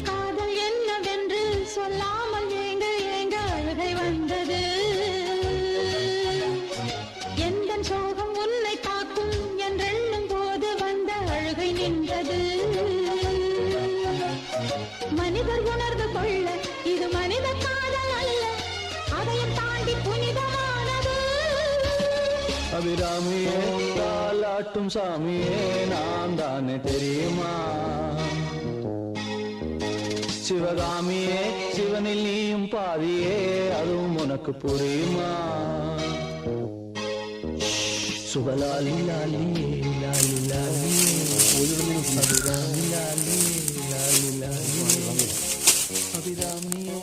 காதல் என்னவென்று சொல்லாமல் ஏங்க ஏங்க அழுகை வந்தது. எந்த சோகம் உன்னை காக்கும் என்றெண்ணும் போது வந்த அழுகை நின்றது. மனிதர் உணர்ந்து கொள்ள இது மனித காதல் அல்ல, அதையும் தாண்டி புனிதமானது. அபிராமியே தாலாட்டும் சாமியே நான் தானே தெரியுமா? சிவகாமியே சிவனில் நீயும் பாதியே அதுவும் உனக்கு புரியுமா? சுபலாலி லாலி லாலி லாலி அபிராமி லாலி லாலி லாலி அபிராமியே